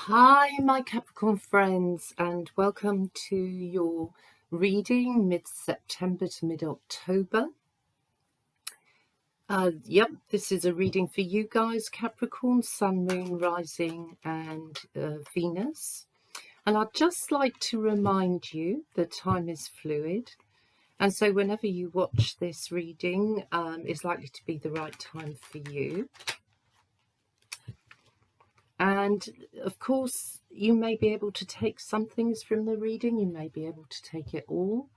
Hi, my Capricorn friends, and welcome to your reading mid-September to mid-October. Yep, this is a reading for you guys, Capricorn, Sun, Moon, Rising, and Venus. And I'd just like to remind you that time is fluid. And so whenever you watch this reading, it's likely to be the right time for you. And of course, you may be able to take some things from the reading, you may be able to take it all,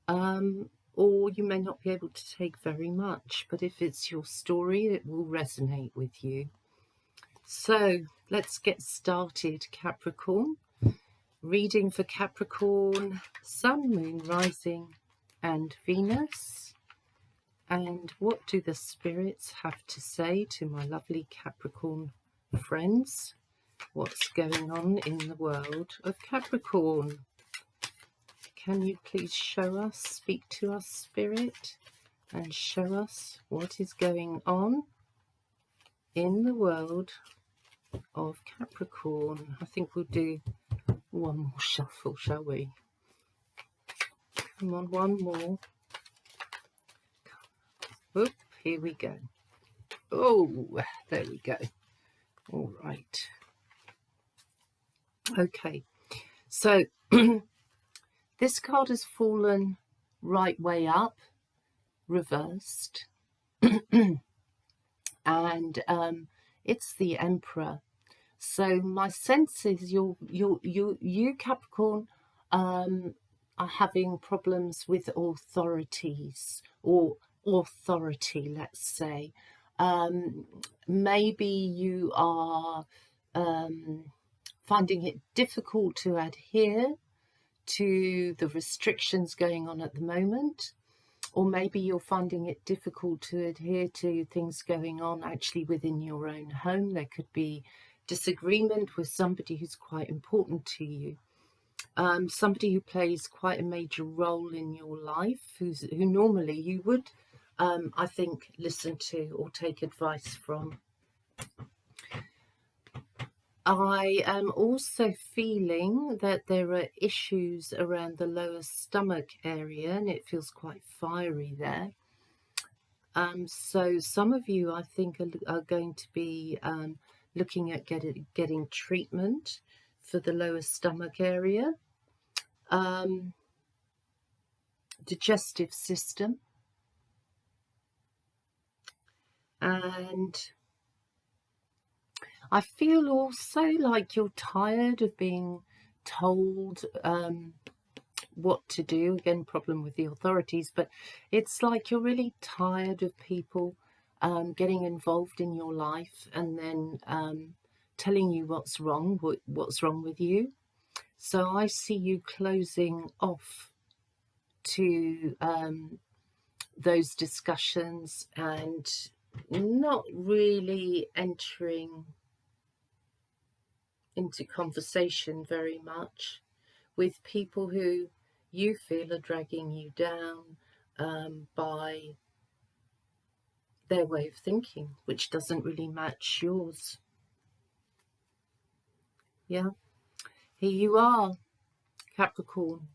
or you may not be able to take very much. But if it's your story, it will resonate with you. So let's get started, Capricorn. Reading for Capricorn, Sun, Moon, Rising, and Venus. And what do the spirits have to say to my lovely Capricorn friends? What's going on in the world of Capricorn? Can you please show us, speak to us, Spirit, and show us what is going on in the world of Capricorn? I think we'll do one more shuffle, shall we? Come on, one more. Oop, here we go. Oh, there we go. All right. Okay, so this card has fallen right way up, reversed, and it's the Emperor. So my sense is you Capricorn are having problems with authorities or authority, let's say. Maybe you are finding it difficult to adhere to the restrictions going on at the moment, or maybe you're finding it difficult to adhere to things going on actually within your own home. There could be disagreement with somebody who's quite important to you, somebody who plays quite a major role in your life, who normally you would, I think, listen to or take advice from. I am also feeling that there are issues around the lower stomach area, and it feels quite fiery there. So some of you, I think, are going to be looking at getting treatment for the lower stomach area, digestive system, and I feel also like you're tired of being told what to do. Again, problem with the authorities, but it's like you're really tired of people getting involved in your life and then telling you what's wrong with you. So I see you closing off to those discussions and not really entering into conversation very much with people who you feel are dragging you down by their way of thinking, which doesn't really match yours. Yeah, here you are, Capricorn,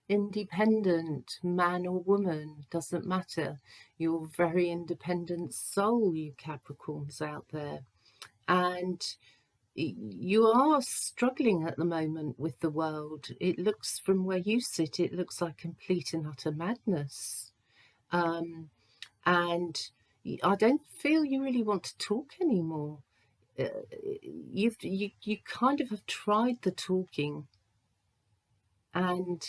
independent, man or woman, doesn't matter. You're a very independent soul, you Capricorns out there, and you are struggling at the moment with the world. It looks, from where you sit, it looks like complete and utter madness. And I don't feel you really want to talk anymore. You kind of have tried the talking, and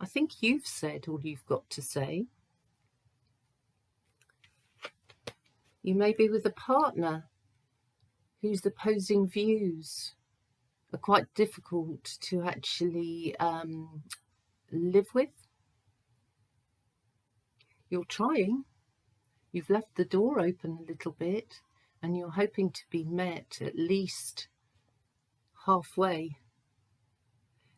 I think you've said all you've got to say. You may be with a partner whose opposing views are quite difficult to actually live with. You're trying. You've left the door open a little bit, and you're hoping to be met at least halfway.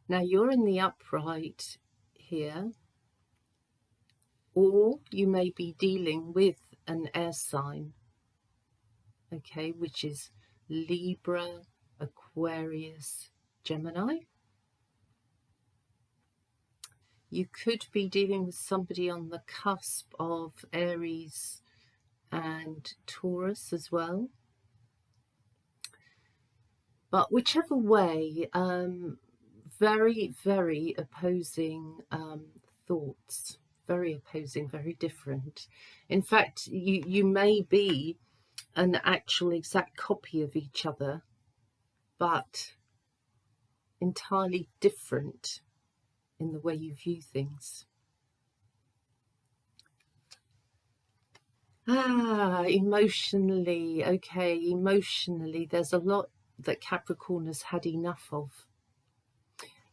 Now you're in the upright here, or you may be dealing with an air sign, okay, which is Libra, Aquarius, Gemini. You could be dealing with somebody on the cusp of Aries and Taurus as well. But whichever way, very, very opposing thoughts, very opposing, very different. In fact, you may be an actual exact copy of each other, but entirely different in the way you view things. Emotionally, okay, emotionally, there's a lot that Capricorn has had enough of.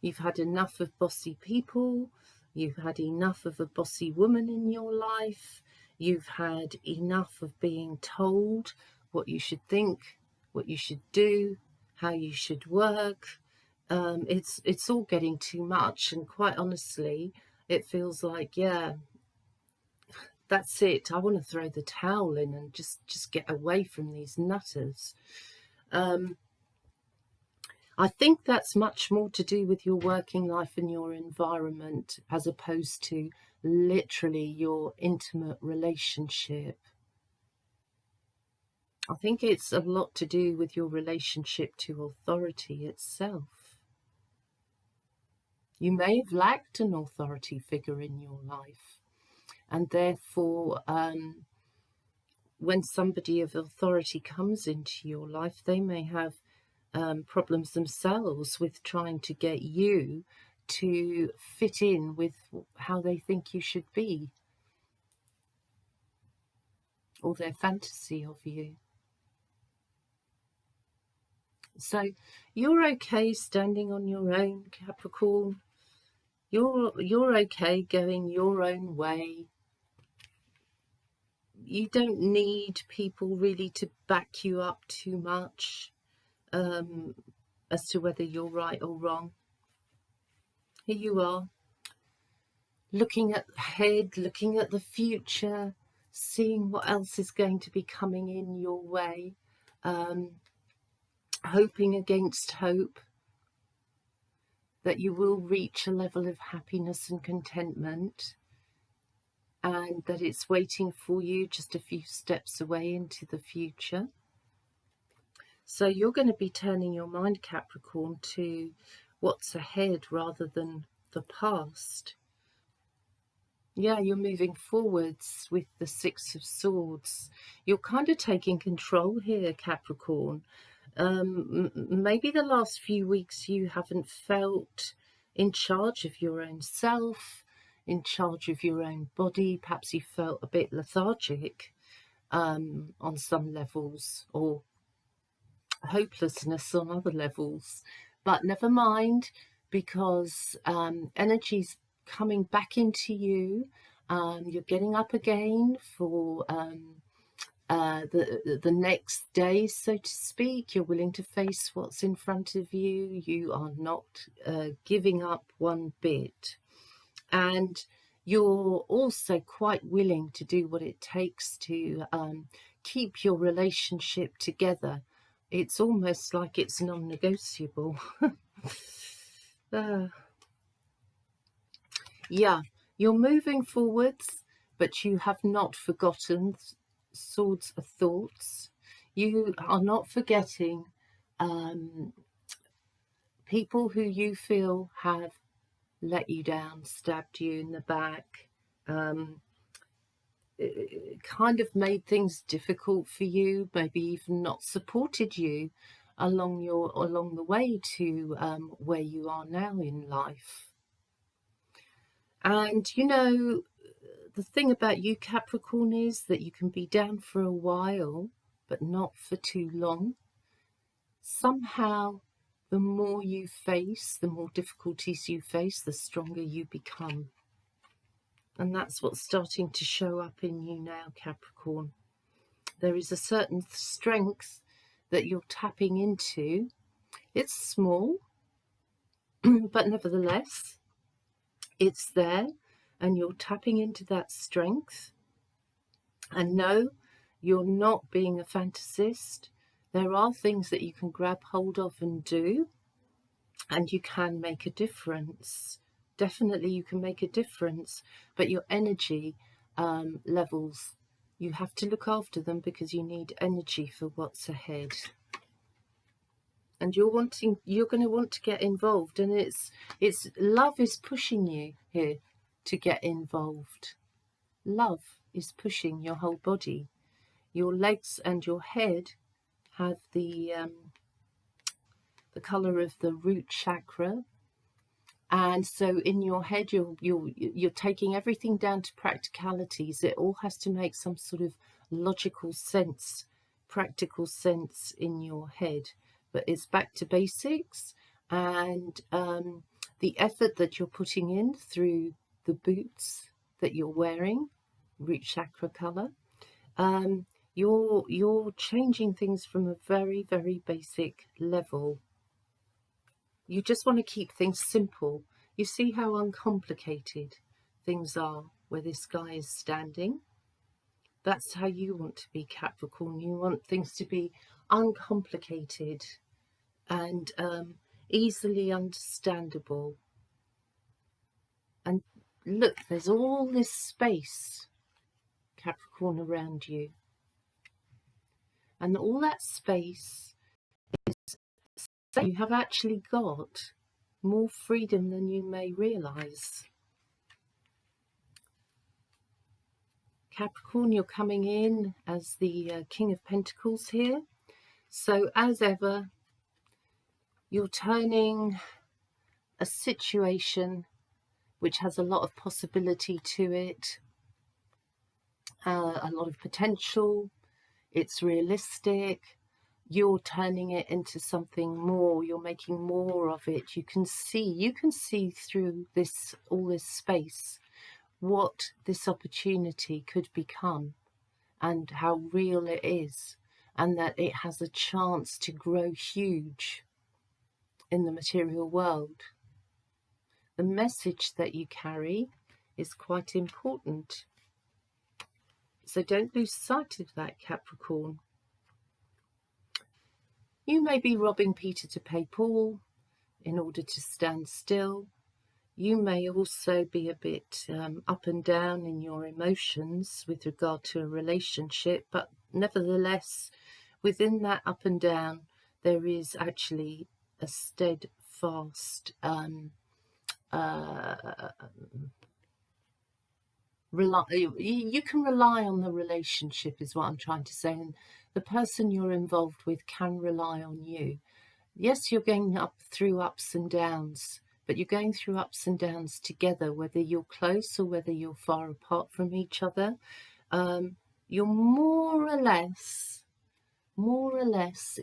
You've had enough of bossy people, you've had enough of a bossy woman in your life, you've had enough of being told what you should think, what you should do, how you should work. It's all getting too much, and quite honestly, it feels like, yeah, that's it. I want to throw the towel in and just get away from these nutters. I think that's much more to do with your working life and your environment as opposed to literally your intimate relationship. I think it's a lot to do with your relationship to authority itself. You may have lacked an authority figure in your life, and therefore when somebody of authority comes into your life, they may have problems themselves with trying to get you to fit in with how they think you should be, or their fantasy of you. So you're okay standing on your own, Capricorn. You're okay going your own way. You don't need people really to back you up too much as to whether you're right or wrong. Here you are, looking ahead, looking at the future, seeing what else is going to be coming in your way, hoping against hope that you will reach a level of happiness and contentment, and that it's waiting for you just a few steps away into the future. So you're going to be turning your mind, Capricorn, to what's ahead rather than the past. Yeah, you're moving forwards with the Six of Swords. You're kind of taking control here, Capricorn. Maybe the last few weeks you haven't felt in charge of your own self, in charge of your own body. Perhaps you felt a bit lethargic on some levels, or hopelessness on other levels. But never mind, because energy's coming back into you. You're getting up again for the next day, so to speak. You're willing to face what's in front of you. You are not giving up one bit. And you're also quite willing to do what it takes to keep your relationship together. It's almost like it's non-negotiable. Yeah, you're moving forwards, but you have not forgotten Swords of Thoughts. You are not forgetting people who you feel have let you down, stabbed you in the back, kind of made things difficult for you, maybe even not supported you along the way to where you are now in life. And you know, the thing about you, Capricorn, is that you can be down for a while, but not for too long. Somehow, the more you face, the more difficulties you face, the stronger you become. And that's what's starting to show up in you now, Capricorn. There is a certain strength that you're tapping into. It's small, but nevertheless, it's there, and you're tapping into that strength. And no, you're not being a fantasist. There are things that you can grab hold of and do, and you can make a difference. Definitely you can make a difference, but your energy levels, you have to look after them, because you need energy for what's ahead. And you're going to want to get involved, and it's love is pushing you here to get involved. Love is pushing your whole body. Your legs and your head have the colour of the root chakra, and so in your head you're taking everything down to practicalities. It all has to make some sort of logical sense, practical sense in your head, but it's back to basics. And the effort that you're putting in through the boots that you're wearing, root chakra colour, you're changing things from a very, very basic level. You just want to keep things simple. You see how uncomplicated things are where this guy is standing? That's how you want to be, Capricorn. You want things to be uncomplicated and easily understandable. And look, there's all this space, Capricorn, around you. And all that space is, you have actually got more freedom than you may realise. Capricorn, you're coming in as the King of Pentacles here. So as ever, you're turning a situation which has a lot of possibility to it, a lot of potential, it's realistic, you're turning it into something more, you're making more of it. You can see through this, all this space, what this opportunity could become and how real it is, and that it has a chance to grow huge in the material world. The message that you carry is quite important. So don't lose sight of that, Capricorn. You may be robbing Peter to pay Paul in order to stand still. You may also be a bit up and down in your emotions with regard to a relationship, but nevertheless, within that up and down, there is actually a steadfast you can rely on the relationship, is what I'm trying to say, and the person you're involved with can rely on you. Yes, you're going through ups and downs, but you're going through ups and downs together, whether you're close or whether you're far apart from each other. You're more or less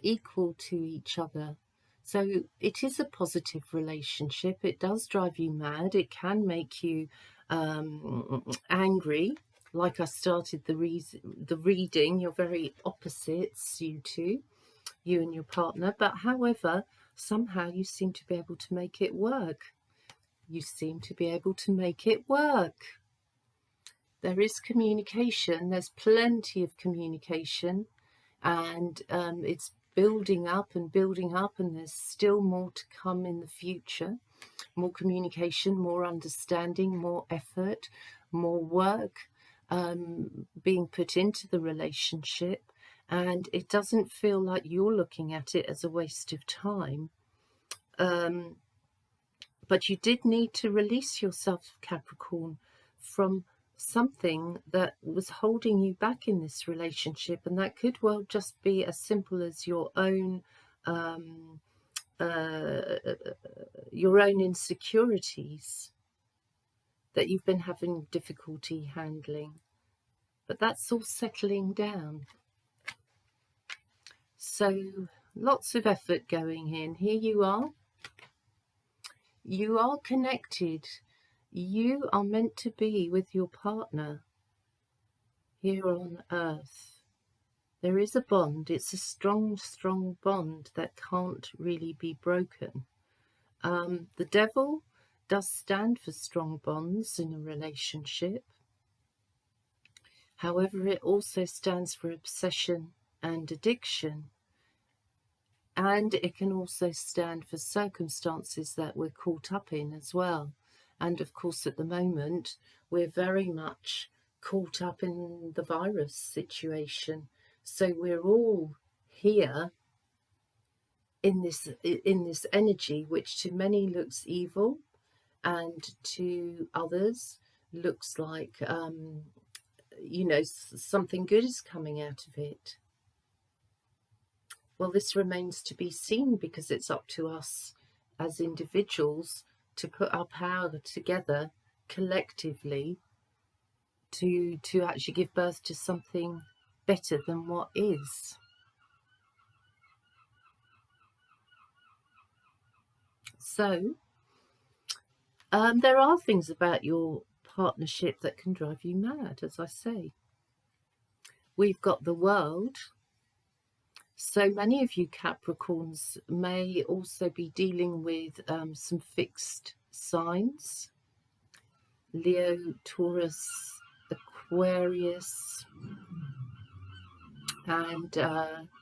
equal to each other. So it is a positive relationship. It does drive you mad. It can make you angry. Like I started the reading, you're very opposites, you two, you and your partner. But however, somehow you seem to be able to make it work. You seem to be able to make it work. There is communication. There's plenty of communication. And it's building up, and there's still more to come in the future. More communication, more understanding, more effort, more work being put into the relationship, and it doesn't feel like you're looking at it as a waste of time. But you did need to release yourself, Capricorn, from something that was holding you back in this relationship, and that could well just be as simple as your own insecurities that you've been having difficulty handling. But that's all settling down. So lots of effort going in. Here you are. You are connected. You are meant to be with your partner here on earth. There is a bond. It's a strong, strong bond that can't really be broken. The devil does stand for strong bonds in a relationship. However, it also stands for obsession and addiction. And it can also stand for circumstances that we're caught up in as well. And of course, at the moment, we're very much caught up in the virus situation. So we're all here in this energy, which to many looks evil, and to others looks like something good is coming out of it. Well, this remains to be seen, because it's up to us as individuals to put our power together collectively to actually give birth to something better than what is. So there are things about your partnership that can drive you mad, as I say. We've got the world. So many of you Capricorns may also be dealing with some fixed signs. Leo, Taurus, Aquarius, and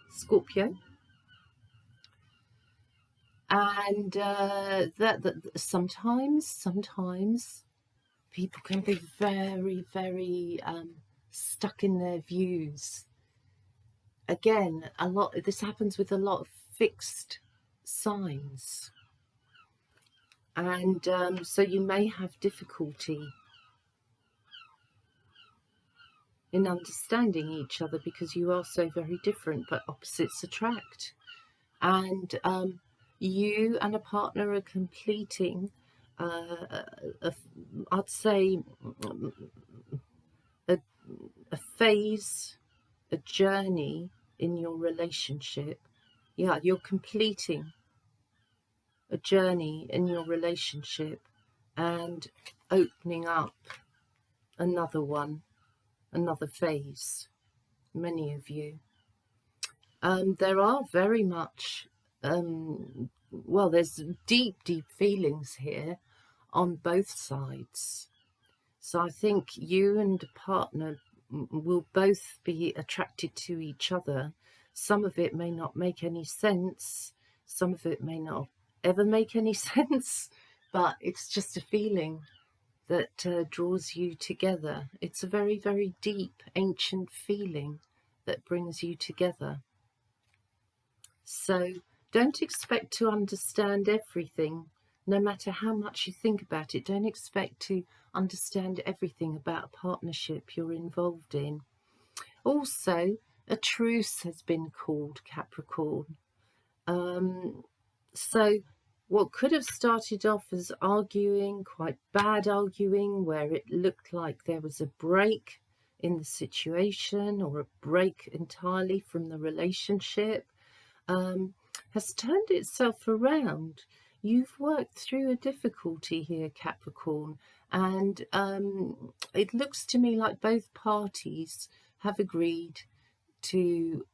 Scorpio. And that sometimes people can be very, very stuck in their views. Again, this happens with a lot of fixed signs, and so you may have difficulty in understanding each other, because you are so very different, but opposites attract. And you and a partner are completing I'd say a phase, a journey in your relationship. Yeah, you're completing a journey in your relationship and opening up another one, another phase, many of you. There are very much, well, there's deep, deep feelings here on both sides. So I think you and a partner will both be attracted to each other. Some of it may not make any sense. Some of it may not ever make any sense, but it's just a feeling that draws you together. It's a very, very deep, ancient feeling that brings you together. So don't expect to understand everything, no matter how much you think about it. Don't expect to understand everything about a partnership you're involved in. Also, a truce has been called, Capricorn. So what could have started off as arguing, quite bad arguing, where it looked like there was a break in the situation or a break entirely from the relationship, has turned itself around. You've worked through a difficulty here, Capricorn, and it looks to me like both parties have agreed to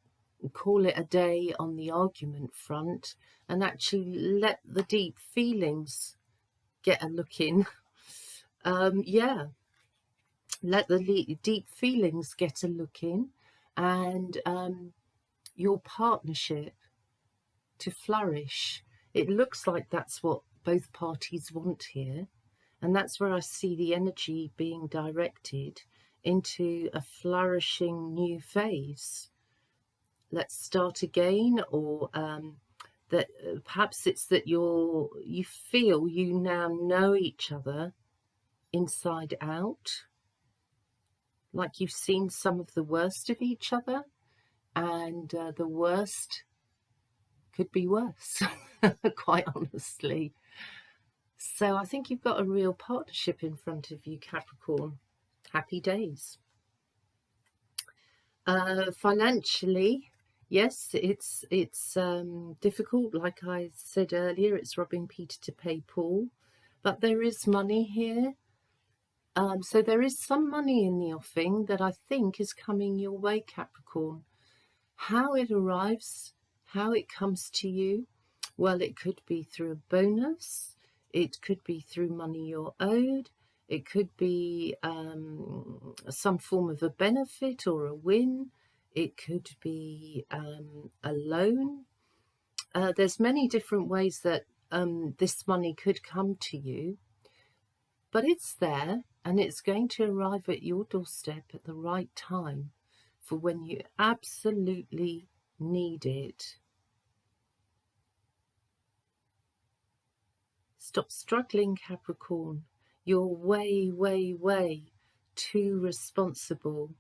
call it a day on the argument front and actually let the deep feelings get a look in. Yeah, let the deep feelings get a look in, and your partnership to flourish. It looks like that's what both parties want here, and that's where I see the energy being directed into a flourishing new phase. Let's start again, or that perhaps it's that you feel you now know each other inside out, like you've seen some of the worst of each other, and the worst could be worse, quite honestly. So I think you've got a real partnership in front of you, Capricorn. Happy days. Financially, yes, it's difficult. Like I said earlier, it's robbing Peter to pay Paul, but there is money here. So there is some money in the offing that I think is coming your way, Capricorn. How it arrives, how it comes to you, well, it could be through a bonus, it could be through money you're owed, it could be some form of a benefit or a win, it could be a loan, there's many different ways that this money could come to you, but it's there and it's going to arrive at your doorstep at the right time for when you absolutely need it. Stop struggling, Capricorn. You're way, way, way too responsible.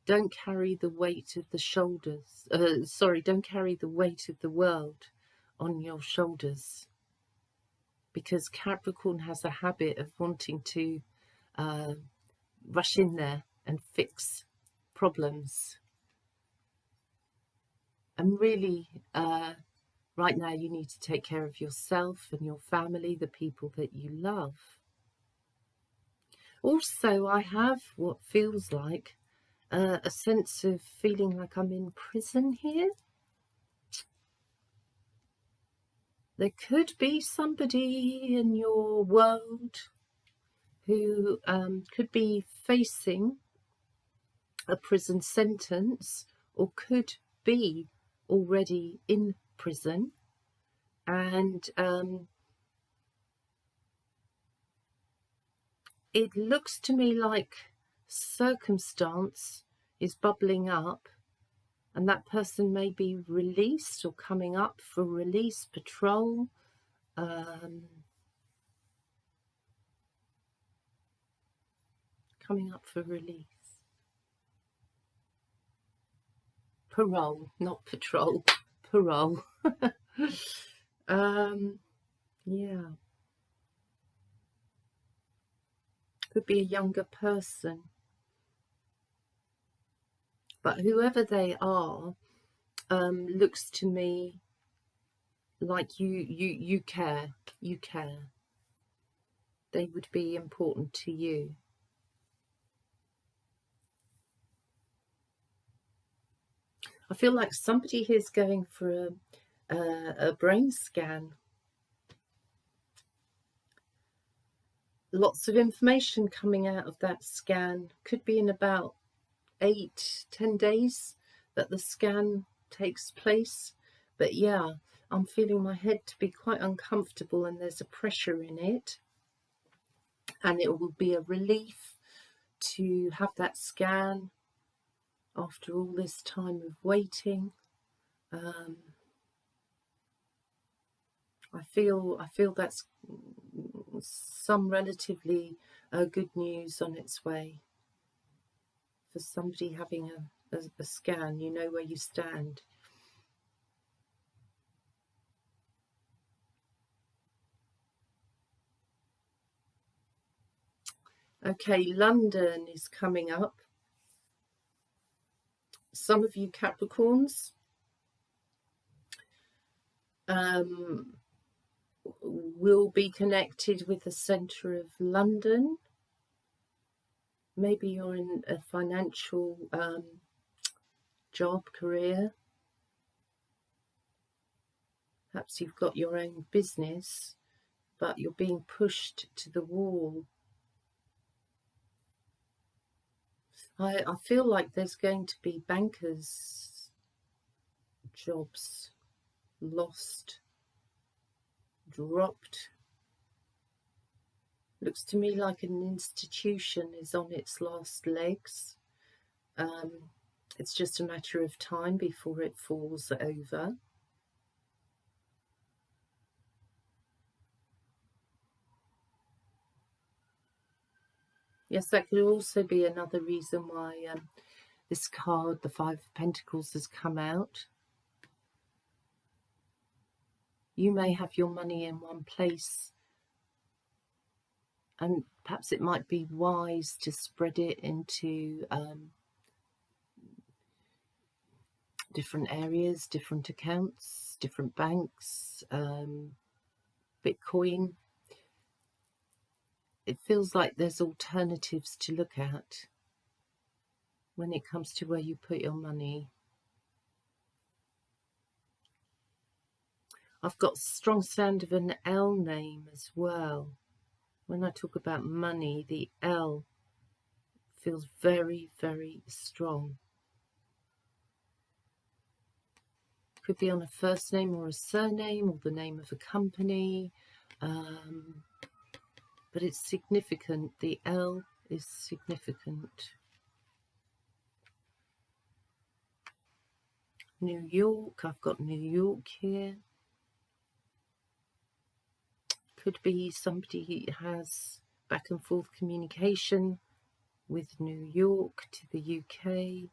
Don't carry the weight of the shoulders. Don't carry the weight of the world on your shoulders. Because Capricorn has a habit of wanting to rush in there and fix problems. And really, right now you need to take care of yourself and your family, the people that you love. Also, I have what feels like a sense of feeling like I'm in prison here. There could be somebody in your world who could be facing a prison sentence or could be already in prison, and it looks to me like circumstance is bubbling up, and that person may be released or coming up for release, patrol. Coming up for release. Parole, not patrol. Parole. Yeah. Could be a younger person. But whoever they are, looks to me like you care. You care. They would be important to you. I feel like somebody here is going for a brain scan. Lots of information coming out of that scan. Could be in about 8-10 days that the scan takes place. But yeah, I'm feeling my head to be quite uncomfortable, and there's a pressure in it, and it will be a relief to have that scan after all this time of waiting. I feel that's some relatively good news on its way for somebody having a scan. You know where you stand. Okay, London is coming up. Some of you Capricorns will be connected with the centre of London. Maybe you're in a financial job, career. Perhaps you've got your own business, but you're being pushed to the wall. I feel like there's going to be bankers' jobs lost, dropped. Looks to me like an institution is on its last legs. It's just a matter of time before it falls over. Yes, that could also be another reason why this card, the Five of Pentacles, has come out. You may have your money in one place, and perhaps it might be wise to spread it into different areas, different accounts, different banks, Bitcoin. It feels like there's alternatives to look at when it comes to where you put your money. I've got strong sound of an L name as well. When I talk about money, the L feels very, very strong. could be on a first name or a surname or the name of a company. But it's significant. The L is significant. New York, I've got New York here. Could be somebody has back and forth communication with New York to the UK.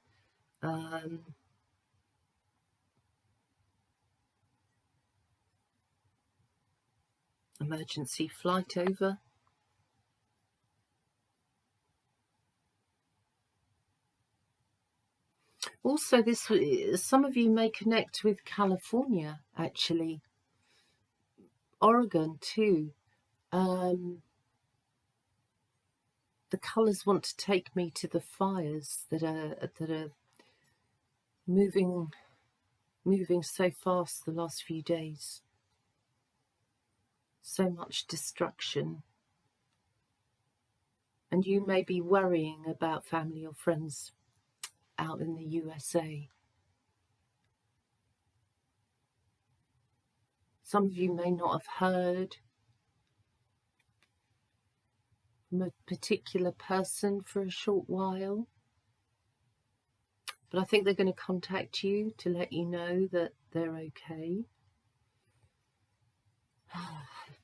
Emergency flight over. Also, some of you may connect with California, actually. Oregon too. The colours want to take me to the fires that are moving so fast the last few days. So much destruction. And you may be worrying about family or friends out in the USA. Some of you may not have heard from a particular person for a short while, but I think they're going to contact you to let you know that they're okay.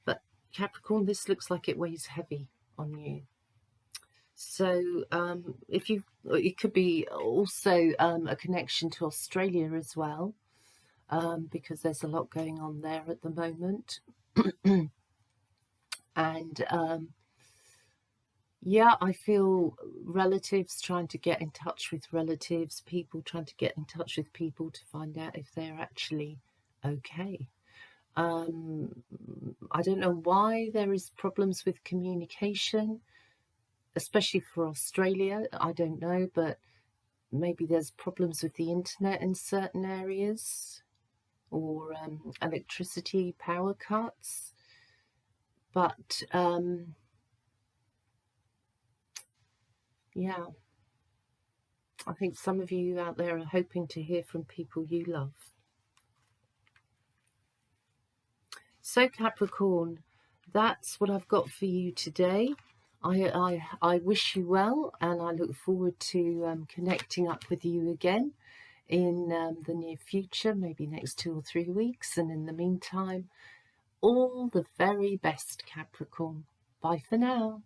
But Capricorn, this looks like it weighs heavy on you. So it could be also a connection to Australia as well, because there's a lot going on there at the moment. And yeah, I feel relatives trying to get in touch with relatives, people trying to get in touch with people to find out if they're actually okay. I don't know why there is problems with communication, especially for Australia. I don't know, but maybe there's problems with the internet in certain areas, or electricity power cuts. But yeah, I think some of you out there are hoping to hear from people you love. So Capricorn, that's what I've got for you today. I wish you well, and I look forward to connecting up with you again in the near future, maybe next 2 or 3 weeks. And in the meantime, all the very best, Capricorn. Bye for now.